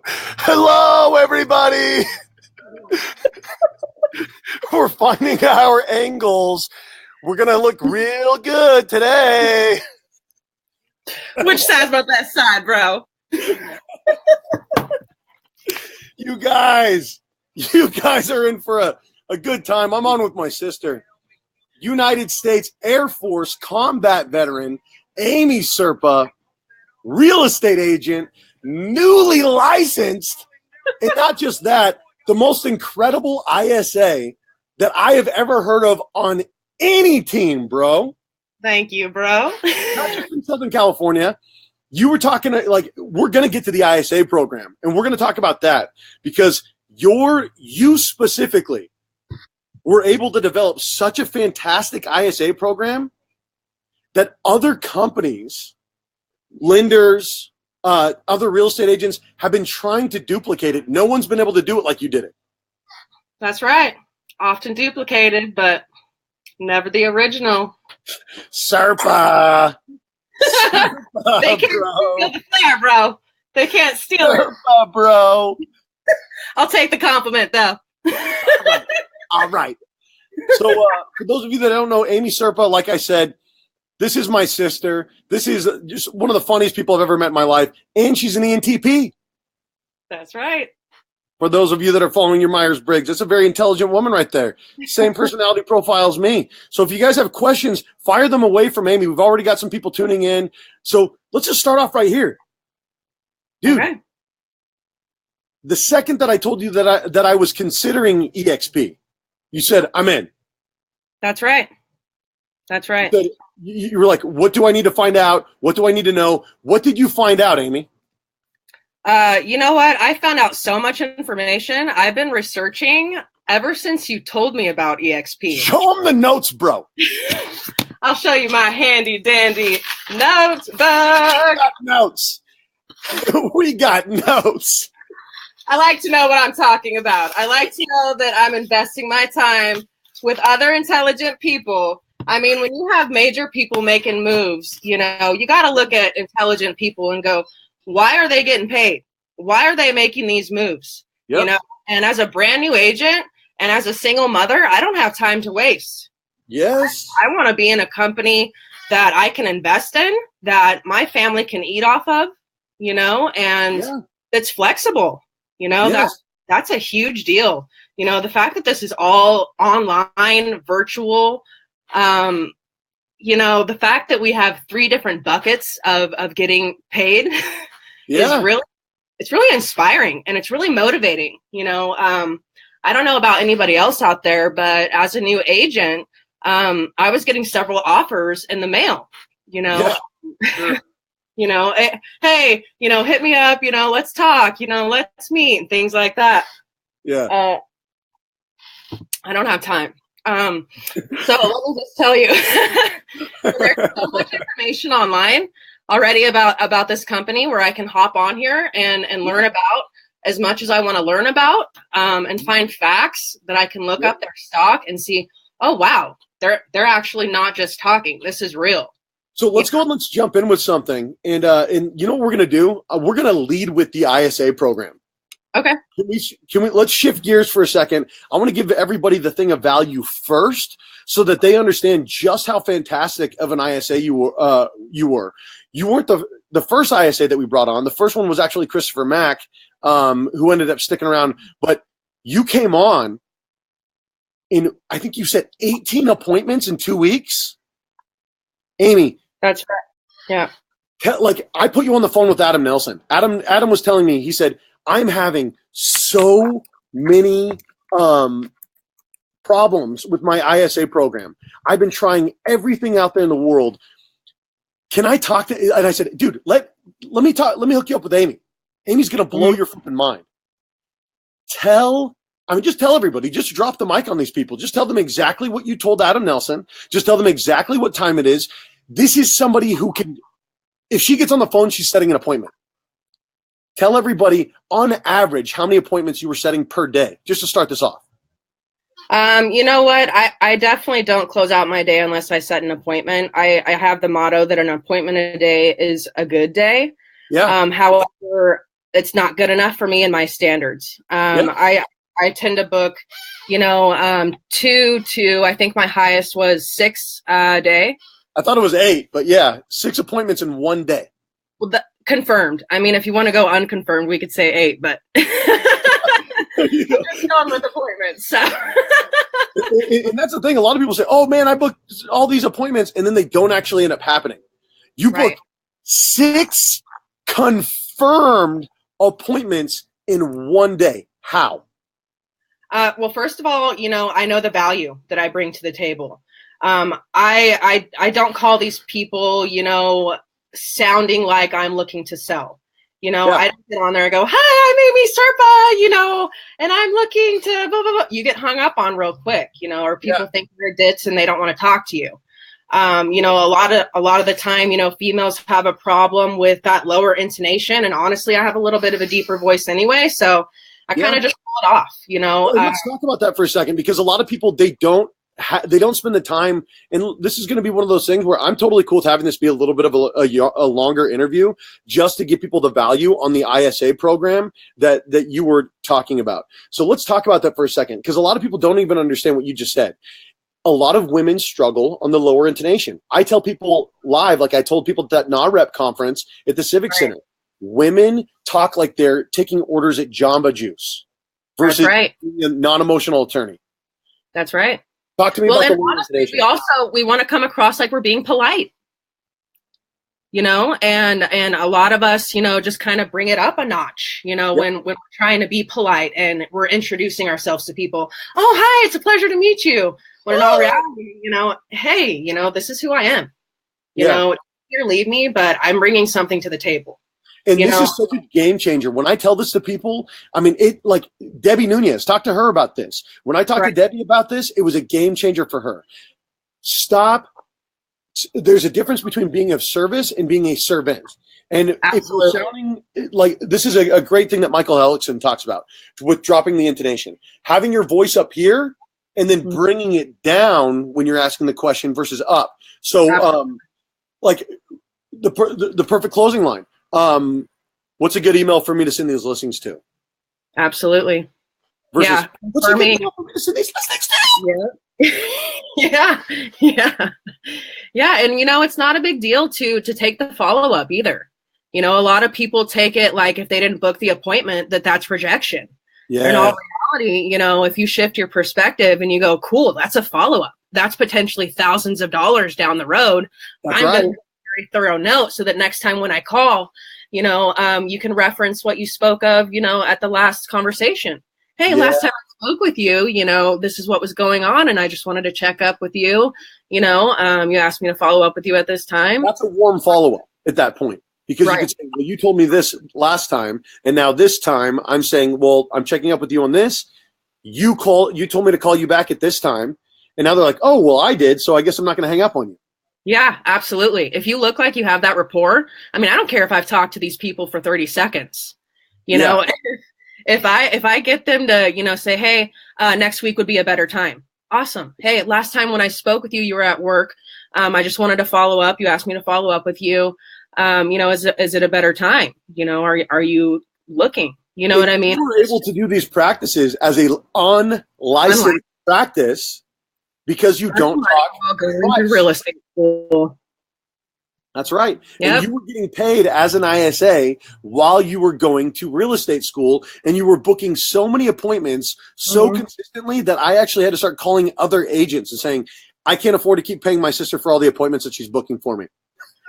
Hello, everybody. We're finding our angles. We're going to look real good today. Which side's about that side, bro? You guys are in for a good time. I'm on with my sister, United States Air Force combat veteran, Amy Serpa, real estate agent, newly licensed, and not just that, the most incredible ISA that I have ever heard of on any team, bro. Thank you, bro. Not just in Southern California. You were talking like we're going to get to the ISA program, and we're going to talk about that because you specifically were able to develop such a fantastic ISA program that other companies, lenders, other real estate agents have been trying to duplicate it. No one's been able to do it like you did it. That's right. Often duplicated, but never the original. Serpa. They can't steal the flair, bro. They can't steal Serpa, it. bro. I'll take the compliment, though. All right. So for those of you that don't know, Amy Serpa, like I said, this is my sister. This is just one of the funniest people I've ever met in my life. And she's an ENTP. That's right. For those of you that are following your Myers-Briggs, that's a very intelligent woman right there. Same personality profile as me. So if you guys have questions, fire them away from Amy. We've already got some people tuning in. So let's just start off right here. Dude, okay. The second that I told you that I was considering eXp, you said, I'm in. That's right. That's right. You were like, what do I need to find out? What do I need to know? What did you find out, Amy? You know what? I found out so much information. I've been researching ever since you told me about eXp. Show them the notes, bro. I'll show you my handy dandy notes book. We got notes. We got notes. I like to know what I'm talking about. I like to know that I'm investing my time with other intelligent people. I mean, when you have major people making moves, you know, you got to look at intelligent people and go, why are they getting paid? Why are they making these moves? Yep. You know, and as a brand new agent and as a single mother, I don't have time to waste. Yes. I want to be in a company that I can invest in, that my family can eat off of, you know, and it's flexible. You know, that's a huge deal. You know, the fact that this is all online, virtual, you know, the fact that we have 3 different buckets of getting paid is really inspiring, and it's really motivating. You know, I don't know about anybody else out there, but as a new agent, I was getting several offers in the mail, you know, you know, hey, you know, hit me up, you know, let's talk, you know, let's meet, and things like that. Yeah. I don't have time. So let me just tell you, there's so much information online already about this company where I can hop on here and learn about as much as I want to learn about, and find facts that I can look up their stock and see, oh, wow, they're actually not just talking. This is real. So let's go and let's jump in with something. And you know what we're going to do? We're going to lead with the ISA program. Okay. Can we let's shift gears for a second. I want to give everybody the thing of value first so that they understand just how fantastic of an ISA you were. You weren't the first ISA that we brought on. The first one was actually Christopher Mack, who ended up sticking around. But you came on in, I think you said 18 appointments in 2 weeks. Amy. That's right. Yeah. Like, I put you on the phone with Adam Nelson. Adam was telling me, he said, I'm having so many problems with my ISA program. I've been trying everything out there in the world. Can I talk to? And I said, dude, let me talk. Let me hook you up with Amy. Amy's gonna blow your flipping mind. Just tell everybody. Just drop the mic on these people. Just tell them exactly what you told Adam Nelson. Just tell them exactly what time it is. This is somebody who can. If she gets on the phone, she's setting an appointment. Tell everybody, on average, how many appointments you were setting per day, just to start this off. You know what? I definitely don't close out my day unless I set an appointment. I have the motto that an appointment a day is a good day. Yeah. However, it's not good enough for me and my standards. I tend to book, 2 to, I think my highest was 6 a day. I thought it was 8, but yeah, 6 appointments in one day. Well, confirmed. I mean, if you want to go unconfirmed, we could say 8, but I'm just going with appointments. So. And that's the thing. A lot of people say, oh man, I booked all these appointments, and then they don't actually end up happening. You booked 6 confirmed appointments in one day. How? Well, first of all, I know the value that I bring to the table. I don't call these people, sounding like I'm looking to sell. I don't get on there and go, hi, I'm Amy Serpa, and I'm looking to blah, blah, blah. You get hung up on real quick, or people think you're ditz and they don't want to talk to you. A lot of the time, females have a problem with that lower intonation. And honestly, I have a little bit of a deeper voice anyway. So I kind of just pull it off, Well, let's talk about that for a second, because a lot of people, they don't spend the time, and this is going to be one of those things where I'm totally cool with having this be a little bit of a longer interview, just to give people the value on the ISA program that you were talking about. So let's talk about that for a second, because a lot of people don't even understand what you just said. A lot of women struggle on the lower intonation. I tell people live, like I told people at that NAREP conference at the Civic Center, women talk like they're taking orders at Jamba Juice versus a non-emotional attorney. That's right. Talk to me about the lower intonation. We want to come across like we're being polite, and a lot of us, just kind of bring it up a notch, when we're trying to be polite and we're introducing ourselves to people. Oh, hi, it's a pleasure to meet you. When in all reality, hey, this is who I am. Here, leave me, but I'm bringing something to the table. And this is such a game changer. When I tell this to people, I mean, like Debbie Nunez, talk to her about this. When I talked to Debbie about this, it was a game changer for her. There's a difference between being of service and being a servant. And if you're sounding like, this is a great thing that Michael Hellickson talks about with dropping the intonation, having your voice up here and then bringing it down when you're asking the question versus up. So, like the perfect closing line. What's a good email for me to send these listings to? Absolutely. Versus, what's a good email for me to send these listings to? Yeah. And it's not a big deal to take the follow-up either. A lot of people take it like if they didn't book the appointment, that's rejection. Yeah. In all reality, if you shift your perspective and you go, cool, that's a follow-up. That's potentially thousands of dollars down the road. I'm going to very thorough note so that next time when I call, you can reference what you spoke of, at the last conversation. Hey, last time I spoke with you, this is what was going on, and I just wanted to check up with you. You asked me to follow up with you at this time. That's a warm follow-up at that point, because you could say, well, you told me this last time, and now this time I'm saying, well, I'm checking up with you on this. You told me to call you back at this time, and now they're like, oh, well, I did, so I guess I'm not going to hang up on you. Yeah, absolutely. If you look like you have that rapport, I mean, I don't care if I've talked to these people for 30 seconds, know, if I get them to, say, hey, next week would be a better time. Awesome. Hey, last time when I spoke with you, you were at work. I just wanted to follow up. You asked me to follow up with you. Is it a better time? Are you looking? You know what I mean? You were able to do these practices as a unlicensed practice, because you don't talk real estate school. That's right. Yep. And you were getting paid as an ISA while you were going to real estate school, and you were booking so many appointments so consistently that I actually had to start calling other agents and saying, I can't afford to keep paying my sister for all the appointments that she's booking for me.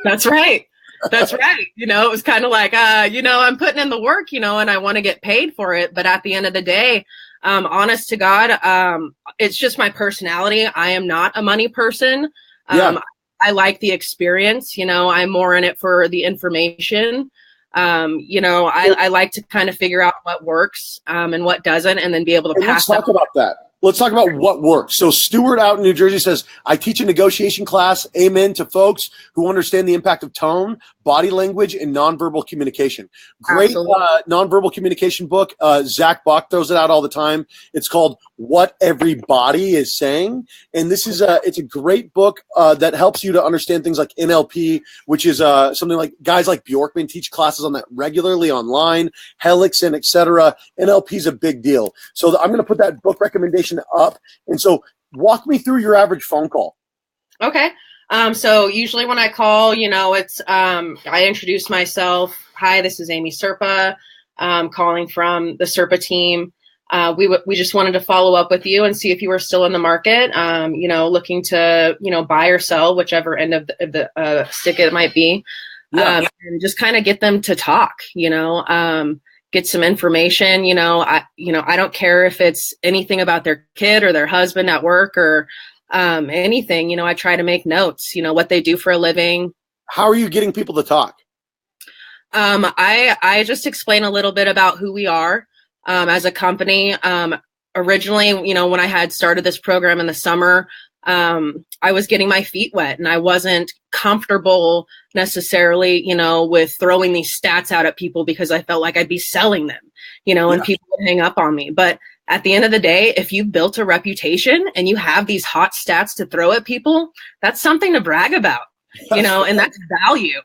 That's right. That's right. It was kind of like, I'm putting in the work, and I want to get paid for it. But at the end of the day, honest to God, it's just my personality. I am not a money person. I like the experience. I'm more in it for the information. I like to kind of figure out what works and what doesn't, and then be able to pass. Let's talk about that. Let's talk about what works. So Stuart out in New Jersey says, I teach a negotiation class. Amen to folks who understand the impact of tone, Body Language and Nonverbal Communication. Great nonverbal communication book. Zach Bach throws it out all the time. It's called What Everybody Is Saying. And this is it's a great book that helps you to understand things like NLP, which is something like guys like Bjorkman teach classes on that regularly online, Helix, and etc. NLP is a big deal. So I'm going to put that book recommendation up. And so walk me through your average phone call. Okay. So usually when I call, it's, I introduce myself. Hi, this is Amy Serpa, calling from the Serpa team. We just wanted to follow up with you and see if you were still in the market, looking to, buy or sell, whichever end of the stick it might be. And just kind of get them to talk, get some information, I don't care if it's anything about their kid or their husband at work or, anything, I try to make notes, what they do for a living. How are you getting people to talk? I just explain a little bit about who we are, as a company. Originally, when I had started this program in the summer, I was getting my feet wet and I wasn't comfortable necessarily, with throwing these stats out at people because I felt like I'd be selling them, and people would hang up on me. But at the end of the day, if you've built a reputation and you have these hot stats to throw at people, that's something to brag about, and that's value.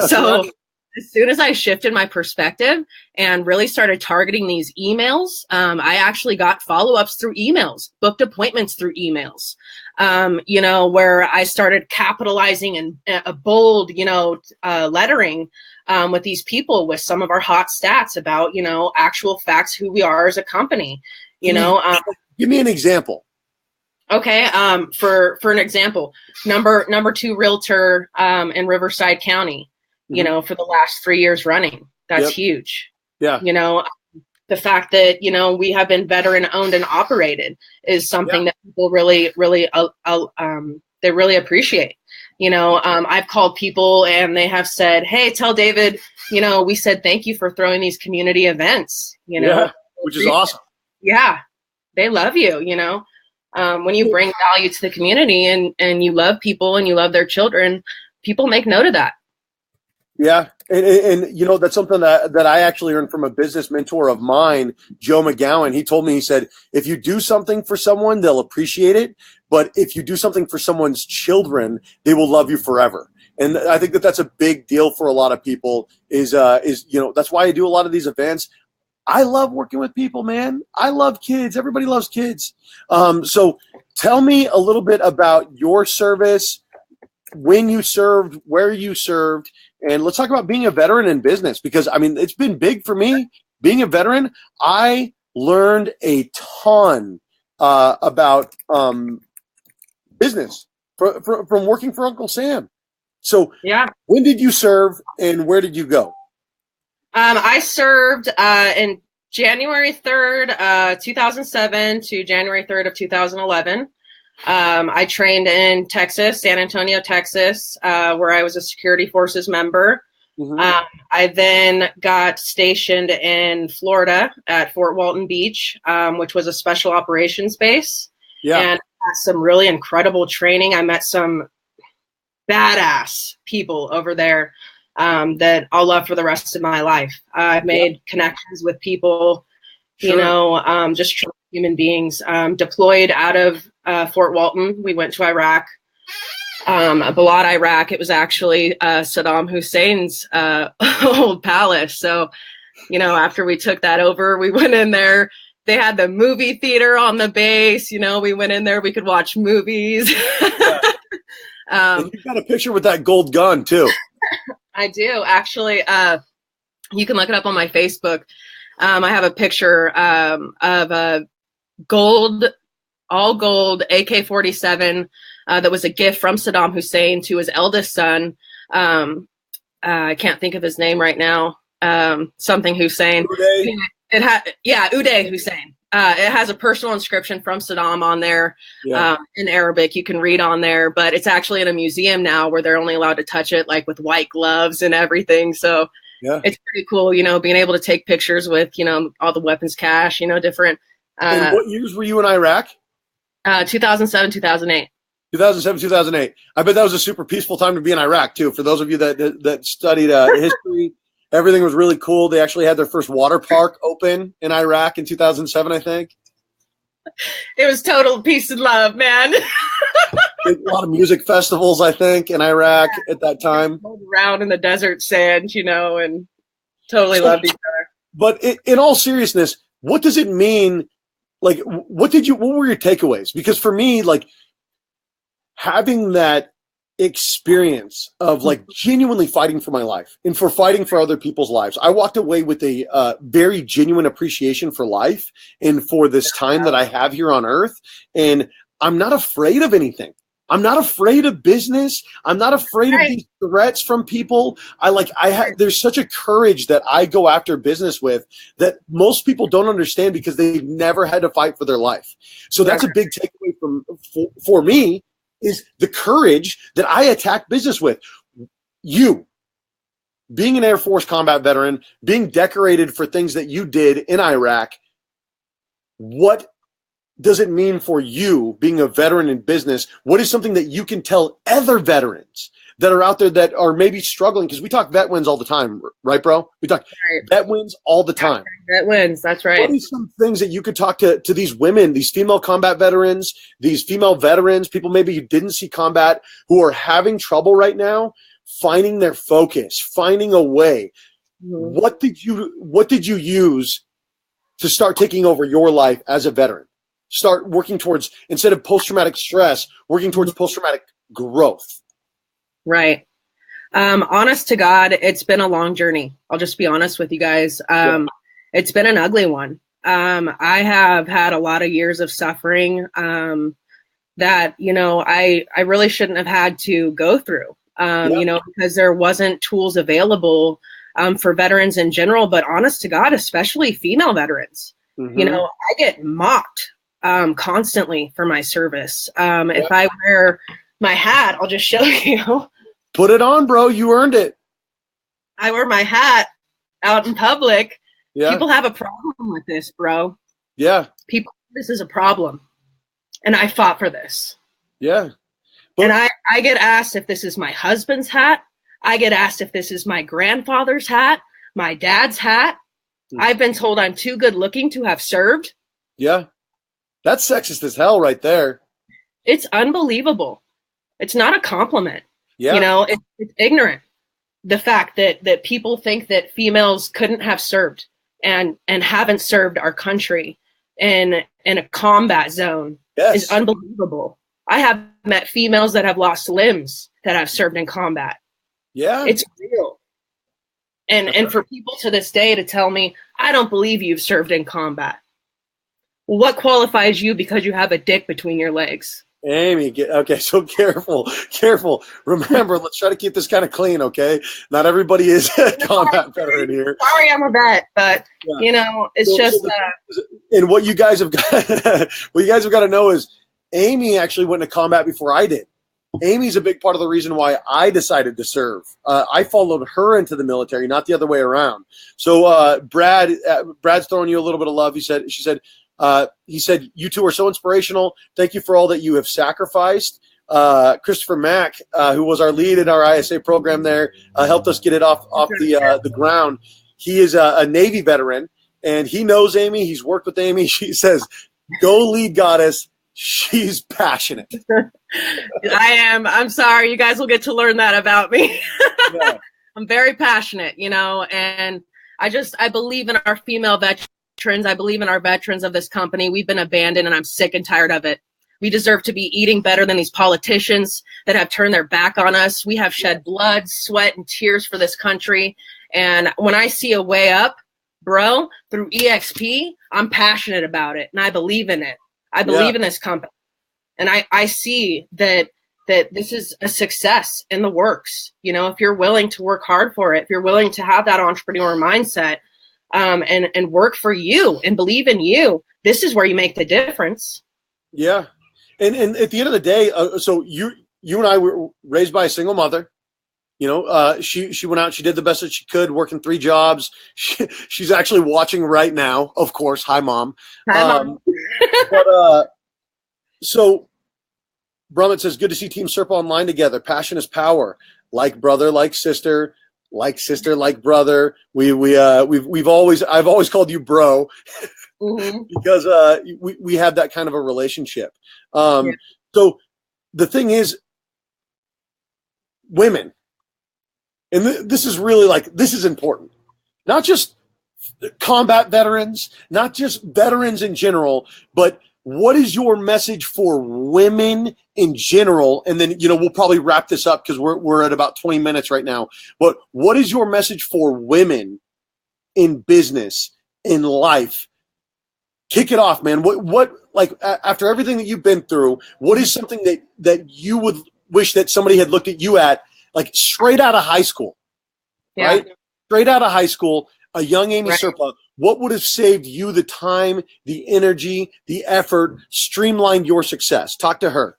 So as soon as I shifted my perspective and really started targeting these emails, I actually got follow-ups through emails, booked appointments through emails, where I started capitalizing in a bold, lettering with these people with some of our hot stats about, actual facts, who we are as a company, Give me an example. Okay. For an example, number 2 realtor in Riverside County, for the last 3 years running. That's huge. Yeah. The fact that, we have been veteran owned and operated is something that people really, really, they really appreciate. I've called people and they have said, hey, tell David, we said, thank you for throwing these community events, which is awesome. Yeah. They love you, when you bring value to the community and you love people and you love their children, people make note of that. Yeah. And that's something that I actually learned from a business mentor of mine, Joe McGowan. He told me, he said, if you do something for someone, they'll appreciate it. But if you do something for someone's children, they will love you forever. And I think that that's a big deal for a lot of people is that's why I do a lot of these events. I love working with people, man. I love kids. Everybody loves kids. So tell me a little bit about your service, when you served, where you served, and let's talk about being a veteran in business, because it's been big for me. Being a veteran, I learned a ton about business from working for Uncle Sam. So when did you serve and where did you go? I served in January 3rd, 2007 to January 3rd of 2011. I trained in Texas, San Antonio, Texas, where I was a security forces member. Mm-hmm. I then got stationed in Florida at Fort Walton Beach, which was a special operations base. Yeah. And had some really incredible training. I met some badass people over there that I'll love for the rest of my life. I've made connections with people, just human beings. Deployed out of Fort Walton. We went to Iraq, Balad, Iraq. It was actually Saddam Hussein's old palace. So, after we took that over, we went in there. They had the movie theater on the base. We went in there. We could watch movies. You've got a picture with that gold gun too. I do actually. You can look it up on my Facebook. I have a picture of a all gold AK-47 that was a gift from Saddam Hussein to his eldest son. I can't think of his name right now. Something Hussein. Uday Hussein. It has a personal inscription from Saddam on there in Arabic. You can read on there, but it's actually in a museum now where they're only allowed to touch it like with white gloves and everything. So it's pretty cool, being able to take pictures with, all the weapons cache, different. And what years were you in Iraq? 2007, 2008. 2007, 2008. I bet that was a super peaceful time to be in Iraq too. For those of you that studied history, everything was really cool. They actually had their first water park open in Iraq in 2007, I think. It was total peace and love, man. A lot of music festivals, I think, in Iraq at that time. Around in the desert sand, and totally loved each other. But in all seriousness, what does it mean? Like, what were your takeaways? Because for me, like, having that experience of like genuinely fighting for my life and for fighting for other people's lives, I walked away with a very genuine appreciation for life and for this time that I have here on earth. And I'm not afraid of anything. I'm not afraid of business. I'm not afraid of these threats from people. There's such a courage that I go after business with that most people don't understand because they've never had to fight for their life. So that's a big takeaway for me, is the courage that I attack business with. You, being an Air Force combat veteran, being decorated for things that you did in Iraq, what does it mean for you being a veteran in business? What is something that you can tell other veterans that are out there that are maybe struggling? Because we talk vet wins all the time, right, bro? We talk vet wins all the time. Vet wins, that's right. What are some things that you could talk to these women, these female combat veterans, these female veterans, people maybe you didn't see combat, who are having trouble right now, finding their focus, finding a way? Mm-hmm. What did you use to start taking over your life as a veteran? Start working towards, instead of post-traumatic stress, working towards post-traumatic growth. Right. Honest to God, it's been a long journey. I'll just be honest with you guys. It's been an ugly one. I have had a lot of years of suffering that, I really shouldn't have had to go through, because there wasn't tools available for veterans in general, but honest to God, especially female veterans. Mm-hmm. I get mocked constantly for my service. If I wear my hat, I'll just show you. Put it on, bro. You earned it. I wear my hat out in public. Yeah. People have a problem with this, bro. Yeah. This is a problem. And I fought for this. Yeah. And I get asked if this is my husband's hat. I get asked if this is my grandfather's hat, my dad's hat. I've been told I'm too good looking to have served. Yeah. That's sexist as hell right there. It's unbelievable. It's not a compliment. Yeah. It's ignorant. The fact that people think that females couldn't have served and haven't served our country in a combat zone is unbelievable. I have met females that have lost limbs that have served in combat. Yeah. It's real. And for people to this day to tell me, I don't believe you've served in combat. What qualifies you because you have a dick between your legs? Amy, okay, so careful. Remember, let's try to keep this kind of clean, okay? Not everybody is a combat veteran here. Sorry, I'm a vet, but it's and what you guys have got to know is Amy actually went into combat before I did. Amy's a big part of the reason why I decided to serve. I followed her into the military, not the other way around. So Brad's throwing you a little bit of love. He said, you two are so inspirational. Thank you for all that you have sacrificed. Christopher Mack, who was our lead in our ISA program there, helped us get it off the ground. He is a Navy veteran, and he knows Amy. He's worked with Amy. She says, go lead goddess. She's passionate. I am. I'm sorry. You guys will get to learn that about me. Yeah. I'm very passionate, and I believe in our female veterans. I believe in our veterans of this company. We've been abandoned, and I'm sick and tired of it. We deserve to be eating better than these politicians that have turned their back on us. We have shed blood, sweat, and tears for this country. And when I see a way up, bro, through eXp, I'm passionate about it, and I believe in it. I believe in this company. And I see that this is a success in the works. If you're willing to work hard for it, if you're willing to have that entrepreneur mindset, and work for you and believe in you, this is where you make the difference. Yeah. And at the end of the day, so you and I were raised by a single mother. She went out, she did the best that she could, working 3 jobs. She's actually watching right now, of course. Hi, Mom. Hi, Mom. So Brummett says, good to see Team Serpa online together. Passion is power. Like brother, like sister, like brother. I've always called you bro because we have that kind of a relationship. So the thing is, women, and this is really this is important, not just combat veterans, not just veterans in general, but what is your message for women in general? And then, we'll probably wrap this up because we're at about 20 minutes right now. But what is your message for women in business, in life? Kick it off, man. What after everything that you've been through, what is something that you would wish that somebody had looked at you at, straight out of high school, right? Straight out of high school, a young Amy Serpa, what would have saved you the time, the energy, the effort, streamlined your success? Talk to her.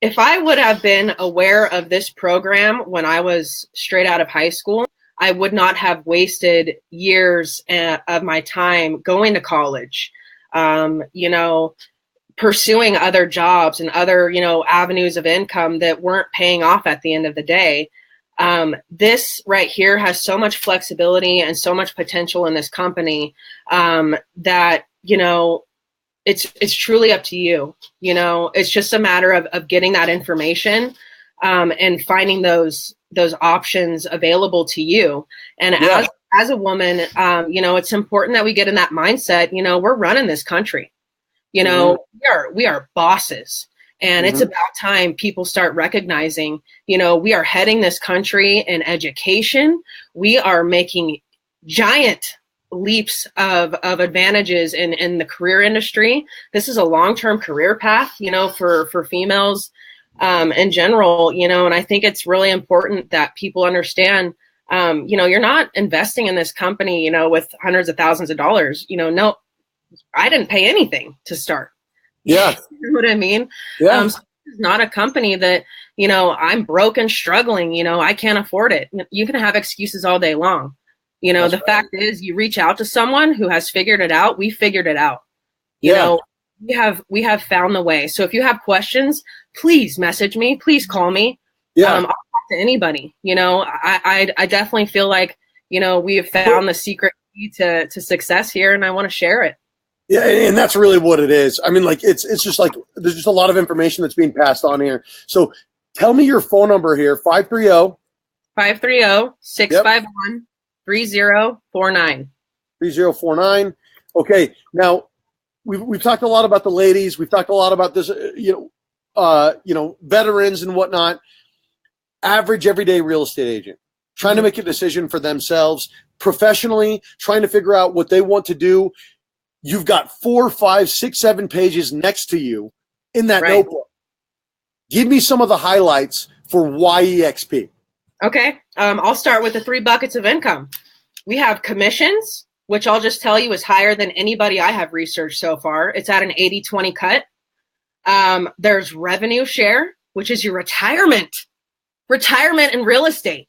If I would have been aware of this program when I was straight out of high school, I would not have wasted years of my time going to college, pursuing other jobs and other, avenues of income that weren't paying off at the end of the day. This right here has so much flexibility and so much potential in this company that, it's truly up to you. It's just a matter of getting that information and finding those options available to you. And as a woman, it's important that we get in that mindset. We're running this country. We are bosses. And it's about time people start recognizing, we are heading this country in education. We are making giant leaps of advantages in the career industry. This is a long-term career path, for females in general, and I think it's really important that people understand, you're not investing in this company, with hundreds of thousands of dollars. No, I didn't pay anything to start. Yeah. You know what I mean? Yeah. So this is not a company that, I'm broke and struggling, I can't afford it. You can have excuses all day long. The fact is you reach out to someone who has figured it out. We figured it out. We have found the way. So if you have questions, please message me, please call me. I'll talk to anybody. I definitely feel like, we have found the secret key to success here, and I want to share it. Yeah, and that's really what it is. I mean, it's just there's just a lot of information that's being passed on here. So tell me your phone number here, 530-651-3049. 3049. Okay, now we've talked a lot about the ladies. We've talked a lot about this, veterans and whatnot. Average everyday real estate agent trying to make a decision for themselves professionally, trying to figure out what they want to do. You've got 4, 5, 6, 7 pages next to you in that notebook. Give me some of the highlights for why eXp. Okay. I'll start with the 3 buckets of income. We have commissions, which I'll just tell you is higher than anybody I have researched so far. It's at an 80-20 cut. There's revenue share, which is your retirement in real estate.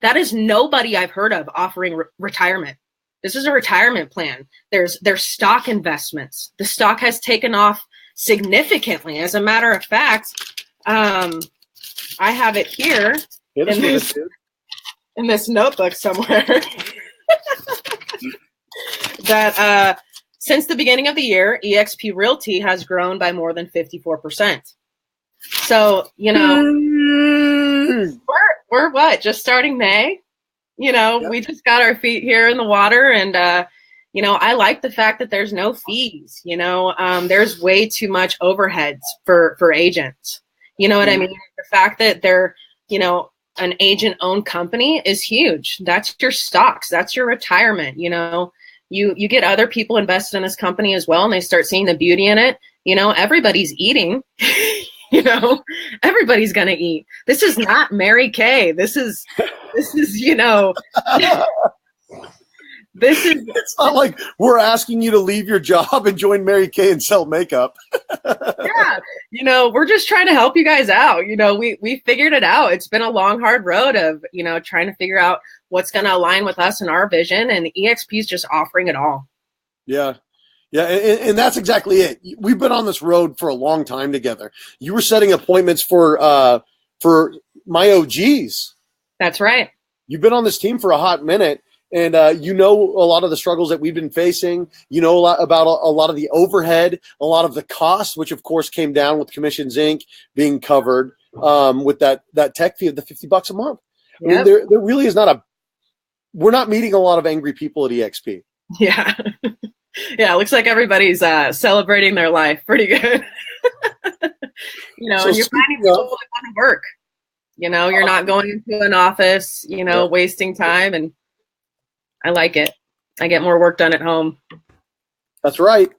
That is nobody I've heard of offering retirement. This is a retirement plan. There's stock investments. The stock has taken off significantly. As a matter of fact, I have it here in this notebook somewhere that since the beginning of the year, eXp Realty has grown by more than 54%. So, we're what? Just starting May? We just got our feet here in the water, and I like the fact that there's no fees. There's way too much overheads for agents. You know what I mean? The fact that they're, an agent-owned company is huge. That's your stocks. That's your retirement. You get other people invested in this company as well, and they start seeing the beauty in it. Everybody's eating. Everybody's gonna eat. This is not Mary Kay. This is it's not like we're asking you to leave your job and join Mary Kay and sell makeup. We're just trying to help you guys out. We figured it out. It's been a long, hard road of, trying to figure out what's going to align with us and our vision, and eXp is just offering it all. Yeah. Yeah, and that's exactly it. We've been on this road for a long time together. You were setting appointments for my OGs. That's right. You've been on this team for a hot minute, and you know a lot of the struggles that we've been facing. You know a lot about a lot of the overhead, a lot of the costs, which of course came down with Commissions Inc. being covered with that tech fee of the $50 a month. Yep. I mean, there really is not we're not meeting a lot of angry people at eXp. Yeah. Yeah, it looks like everybody's celebrating their life pretty good. You know, so and you're finding people that want to work. You know, you're not going into an office, you know, wasting time, and I like it. I get more work done at home. That's right.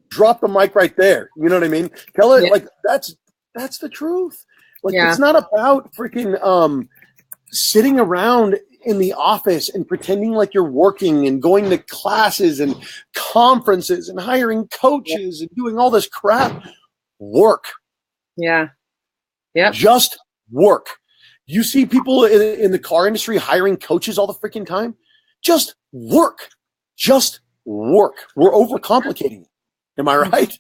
Drop the mic right there. You know what I mean? Tell it like that's the truth. Like it's not about freaking sitting around in the office and pretending like you're working and going to classes and conferences and hiring coaches and doing all this crap. Work. Yeah. Yeah. Just work. You see people in the car industry hiring coaches all the freaking time. Just work. Just work. We're overcomplicating it. Am I right?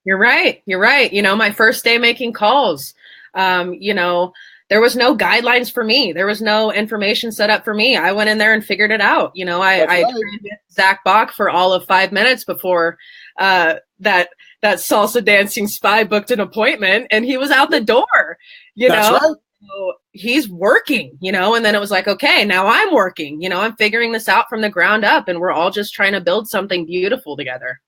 You're right. You're right. You know, my first day making calls, you know, there was no guidelines for me. There was no information set up for me. I went in there and figured it out. You know, I trained Zach Bach for all of 5 minutes before that salsa dancing spy booked an appointment, and he was out the door. You know, so he's working. You know, and then it was like, okay, now I'm working. You know, I'm figuring this out from the ground up, and we're all just trying to build something beautiful together.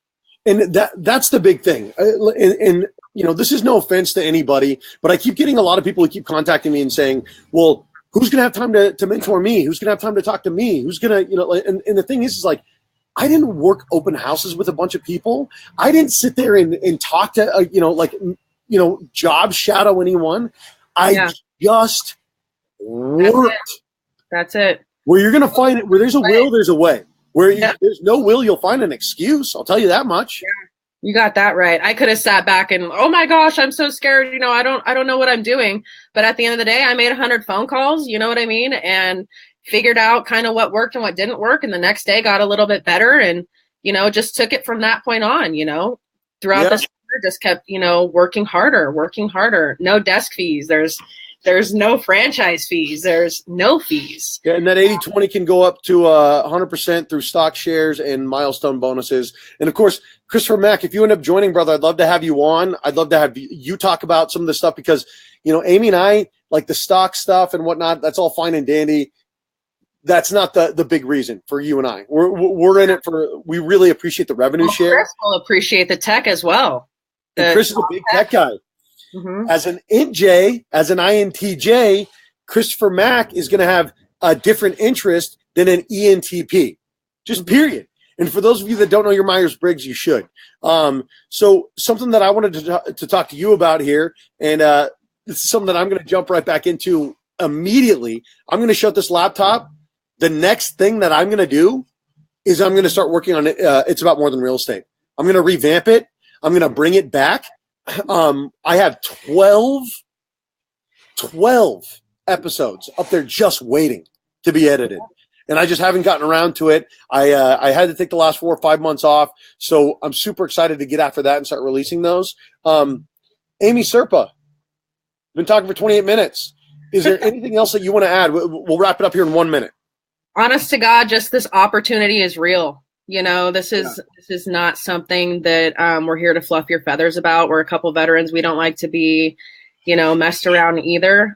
And that's the big thing. And you know, this is no offense to anybody, but I keep getting a lot of people who keep contacting me and saying, well, who's going to have time to mentor me? Who's going to have time to talk to me? Who's going to, you know, and the thing is like, I didn't work open houses with a bunch of people. I didn't sit there and talk to, you know, like, you know, job shadow anyone. I just worked. That's it. Where you're going to find it, where there's a will, there's a way. Where there's no will, you'll find an excuse. I'll tell you that much. Yeah. You got that right. I could have sat back and, oh my gosh, I'm so scared. You know, I don't know what I'm doing. But at the end of the day, I made 100 phone calls, you know what I mean? And figured out kind of what worked and what didn't work. And the next day got a little bit better and, you know, just took it from that point on, you know, throughout the summer, just kept, you know, working harder. No desk fees. There's no franchise fees. There's no fees. Yeah, and that 80-20 can go up to 100% through stock shares and milestone bonuses. And, of course, Christopher Mack, if you end up joining, brother, I'd love to have you on. I'd love to have you talk about some of the stuff because, you know, Amy and I, like the stock stuff and whatnot, that's all fine and dandy. That's not the big reason for you and I. We're in it for – we really appreciate the revenue share. Chris will appreciate the tech as well. And Chris is a big tech guy. Mm-hmm. As an INTJ, as an INTJ, Christopher Mack is going to have a different interest than an ENTP, just period. And for those of you that don't know your Myers-Briggs, you should. So something that I wanted to talk to you about here, and this is something that I'm going to jump right back into immediately. I'm going to shut this laptop. The next thing that I'm going to do is I'm going to start working on it. It's About More Than Real Estate. I'm going to revamp it. I'm going to bring it back. I have 12 episodes up there just waiting to be edited. And I just haven't gotten around to it. I had to take the last 4 or 5 months off. So I'm super excited to get after that and start releasing those. Amy Serpa, been talking for 28 minutes. Is there anything else that you want to add? We'll wrap it up here in 1 minute. Honest to God, just this opportunity is real. You know, this is not something that we're here to fluff your feathers about. We're a couple veterans. We don't like to be, you know, messed around either.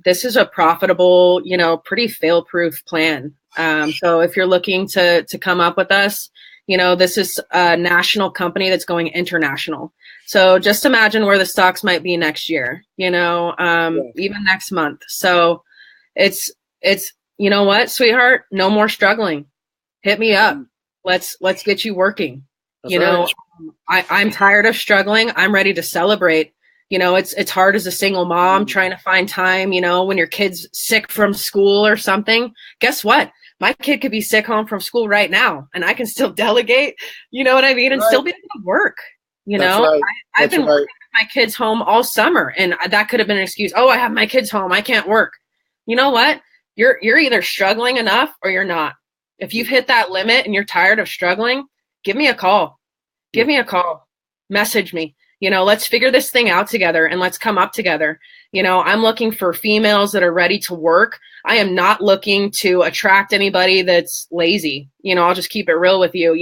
This is a profitable, you know, pretty fail-proof plan. So if you're looking to come up with us, you know, this is a national company that's going international. So just imagine where the stocks might be next year, you know, even next month. So it's, you know what, sweetheart, no more struggling. Hit me up. Let's get you working. That's know, I'm tired of struggling. I'm ready to celebrate. You know, it's hard as a single mom trying to find time, you know, when your kid's sick from school or something. Guess what? My kid could be sick home from school right now and I can still delegate, you know what I mean? And still be able to work, you know, I've been working with my kids home all summer and that could have been an excuse. Oh, I have my kids home. I can't work. You know what? You're either struggling enough or you're not. If you've hit that limit and you're tired of struggling, give me a call. Give me a call. Message me. Let's figure this thing out together and let's come up together. I'm looking for females that are ready to work. I am not looking to attract anybody that's lazy. I'll just keep it real with you.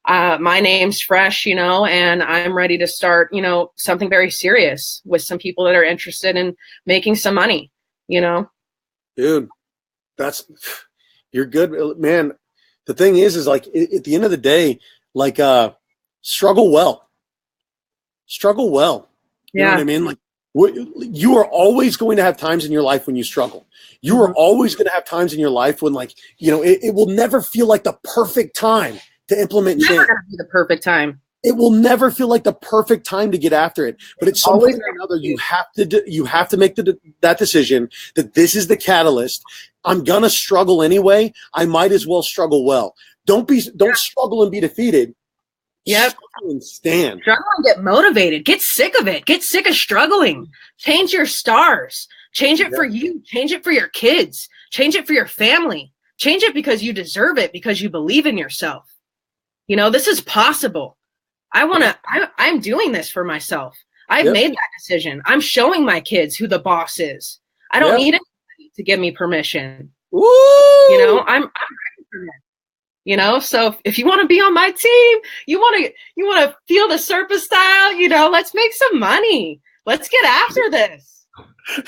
My name's fresh, and I'm ready to start, something very serious with some people that are interested in making some money, Dude, you're good, man. The thing is like at the end of the day, like, struggle well. You know what I mean? Like, you are always going to have times in your life when you struggle. You are always going to have times in your life when, like, it will never feel like the perfect time to implement change. Never going to be the perfect time. It will never feel like the perfect time to get after it. But at some point or another, you have to make that decision that this is the catalyst. I'm gonna struggle anyway. I might as well struggle well. Don't struggle and be defeated. Yep. Struggle and stand. Struggle and get motivated. Get sick of it. Get sick of struggling. Change your stars. Change it for you. Change it for your kids. Change it for your family. Change it because you deserve it, because you believe in yourself. This is possible. I'm doing this for myself. I've made that decision. I'm showing my kids who the boss is. I don't need anybody to give me permission. Woo! I'm ready for that. So if you want to be on my team, you want to feel the Serpa style, let's make some money. Let's get after this.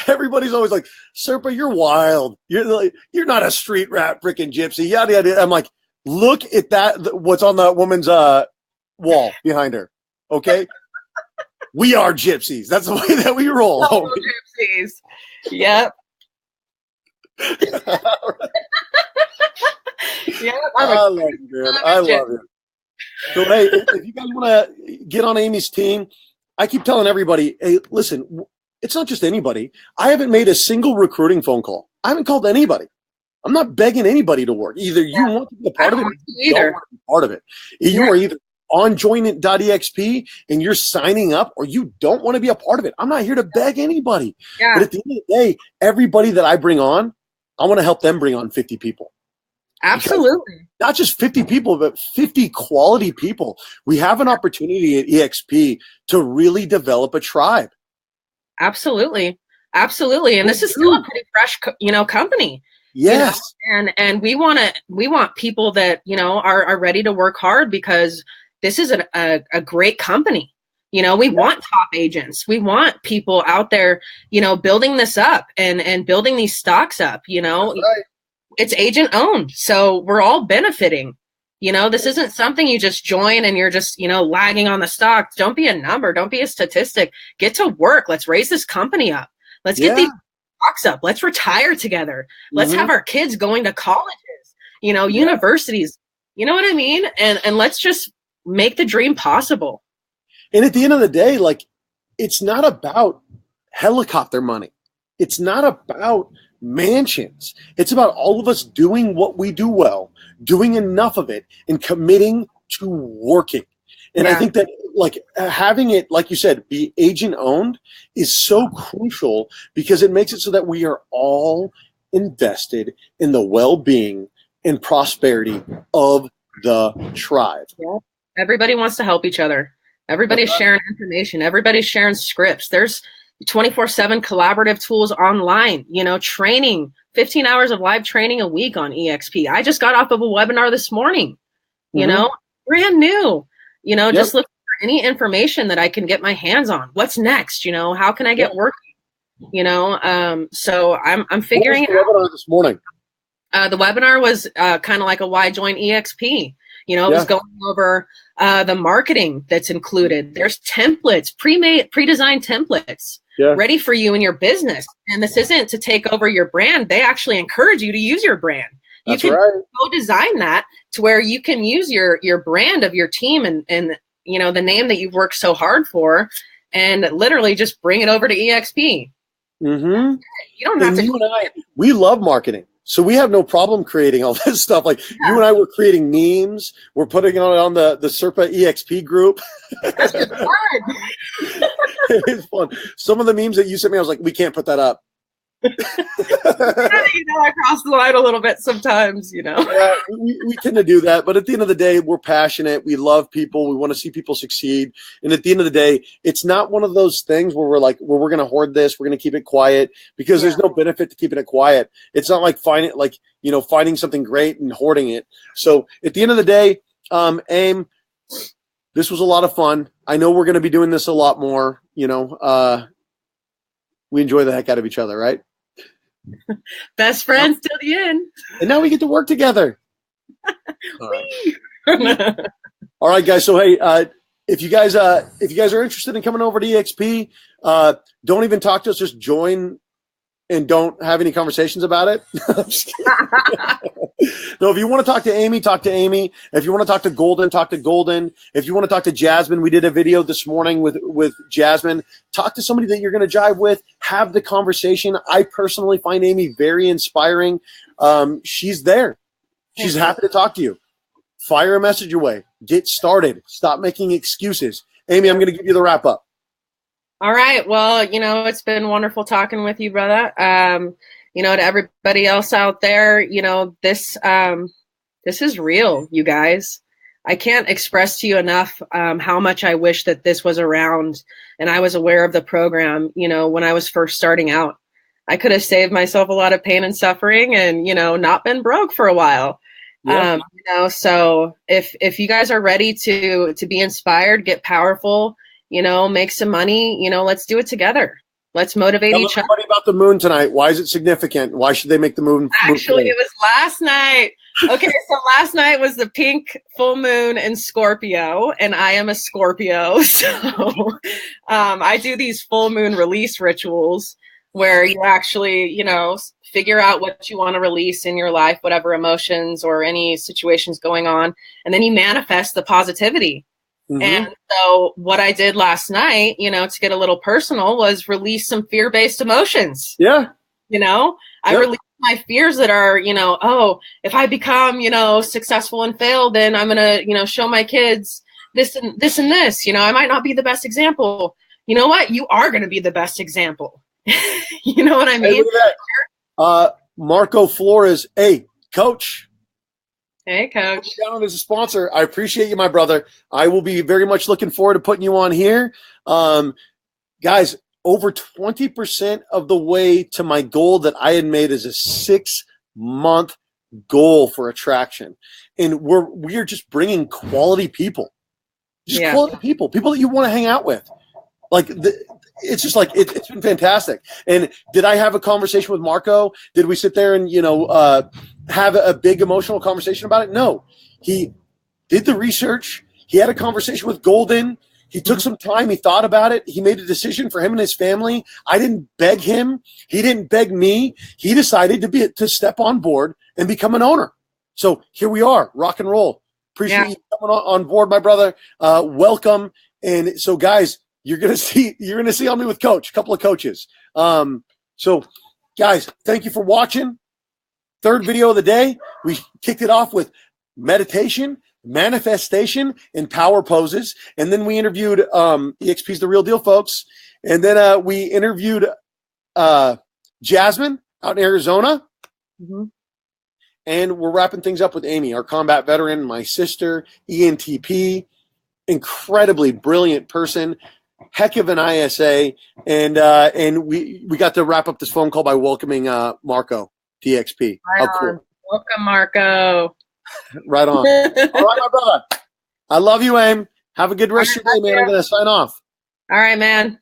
Everybody's always like, Serpa, you're wild. You're not a street rat freaking gypsy. Yada yada. I'm like, look at that. What's on that woman's wall behind her? Okay. We are gypsies. That's the way that we roll. Gypsies. Yep. Yeah, I love you, man. I love you. So, hey, if you guys want to get on Amy's team, I keep telling everybody, hey, listen, it's not just anybody. I haven't made a single recruiting phone call. I haven't called anybody. I'm not begging anybody to work. Either you want to be a part of it, or you don't want to be part of it. You are either on join.eXp and you're signing up, or you don't want to be a part of it. I'm not here to beg anybody. Yeah. But at the end of the day, everybody that I bring on, I want to help them bring on 50 people. Absolutely. Because not just 50 people, but 50 quality people. We have an opportunity at eXp to really develop a tribe. Absolutely. Absolutely. And this is still a pretty fresh, company. Yes. And we want people that, are ready to work hard, because this is a great company. We want top agents. We want people out there, building this up and building these stocks up, Right. It's agent owned. So we're all benefiting. This isn't something you just join and you're just, lagging on the stock. Don't be a number. Don't be a statistic. Get to work. Let's raise this company up. Let's get these stocks up. Let's retire together. Let's have our kids going to colleges, universities. You know what I mean? And let's just make the dream possible. And at the end of the day, like, it's not about helicopter money. It's not about mansions. It's about all of us doing what we do well, doing enough of it, and committing to working. And I think that, like, having it, like you said, be agent owned is so crucial, because it makes it so that we are all invested in the well-being and prosperity of the tribe. Yeah. Everybody wants to help each other. Everybody's sharing information. Everybody's sharing scripts. There's 24/7 collaborative tools online, training, 15 hours of live training a week on eXp. I just got off of a webinar this morning, brand new, just looking for any information that I can get my hands on. What's next? How can I get working? So I'm figuring it out. Webinar this morning. The webinar was kind of like a why join eXp. It was going over the marketing that's included. There's templates, pre-designed templates ready for you in your business. And this isn't to take over your brand. They actually encourage you to use your brand. You can go design that to where you can use your brand of your team and the name that you've worked so hard for, and literally just bring it over to eXp. Mm-hmm. You don't have to. You and I, we love marketing. So we have no problem creating all this stuff. Like you and I were creating memes. We're putting it on the Serpa eXp group. It's fun. It's fun. Some of the memes that you sent me, I was like, we can't put that up. I cross the line a little bit sometimes, Yeah, we tend to do that, but at the end of the day, we're passionate. We love people. We want to see people succeed. And at the end of the day, it's not one of those things where we're like, well, we're going to hoard this. We're going to keep it quiet, because there's no benefit to keeping it quiet. It's not like finding something great and hoarding it. So at the end of the day, AIM, this was a lot of fun. I know we're going to be doing this a lot more. We enjoy the heck out of each other, right? Best friends till the end. And now we get to work together. All right. All right, guys. So hey, if you guys are interested in coming over to eXp, don't even talk to us. Just join and don't have any conversations about it. No, if you want to talk to Amy, talk to Amy. If you want to talk to Golden, talk to Golden. If you want to talk to Jasmine, we did a video this morning with Jasmine. Talk to somebody that you're going to jive with. Have the conversation. I personally find Amy very inspiring. She's there. She's happy to talk to you. Fire a message away. Get started. Stop making excuses. Amy, I'm going to give you the wrap up. All right. Well, it's been wonderful talking with you, brother. To everybody else out there, this is real, you guys. I can't express to you enough how much I wish that this was around and I was aware of the program, when I was first starting out. I could have saved myself a lot of pain and suffering and, not been broke for a while. Yeah. So if you guys are ready to be inspired, get powerful, make some money, let's do it together. Let's motivate each other. Tell everybody about the moon tonight. Why is it significant? Why should they make the moon? Actually, it was last night. Okay, so last night was the pink full moon in Scorpio, and I am a Scorpio. So I do these full moon release rituals where you actually, figure out what you want to release in your life, whatever emotions or any situations going on, and then you manifest the positivity. Mm-hmm. And so what I did last night, to get a little personal, was release some fear-based emotions. Yeah. I released my fears that are, if I become, successful and fail, then I'm going to, show my kids this and this and this. I might not be the best example. You know what? You are going to be the best example. You know what I mean? Hey, look at that. Marco Flores. Hey, coach. Hey, coach. Down as a sponsor. I appreciate you, my brother. I will be very much looking forward to putting you on here. Guys, over 20% of the way to my goal that I had made is a 6-month goal for attraction. And we're just bringing quality people. Quality people that you want to hang out with. It's just like it's been fantastic. And did I have a conversation with Marco? Did we sit there and have a big emotional conversation about it? No. He did the research. He had a conversation with Golden. He took some time. He thought about it. He made a decision for him and his family. I didn't beg him. He didn't beg me. He decided to step on board and become an owner. So here we are, rock and roll. Appreciate you coming on board, my brother. Welcome. And so, guys, you're gonna see on me with Coach, a couple of coaches. So, guys, thank you for watching. Third video of the day. We kicked it off with meditation, manifestation, and power poses, and then we interviewed eXp's The Real Deal, folks. And then we interviewed Jasmine out in Arizona. Mm-hmm. And we're wrapping things up with Amy, our combat veteran, my sister, ENTP, incredibly brilliant person, heck of an ISA, and we got to wrap up this phone call by welcoming Marco to eXp. Right on. Cool. Welcome, Marco. Right on. All right, my brother. I love you, Aim. Have a good rest of your day, man. I'm going to sign off. All right, man.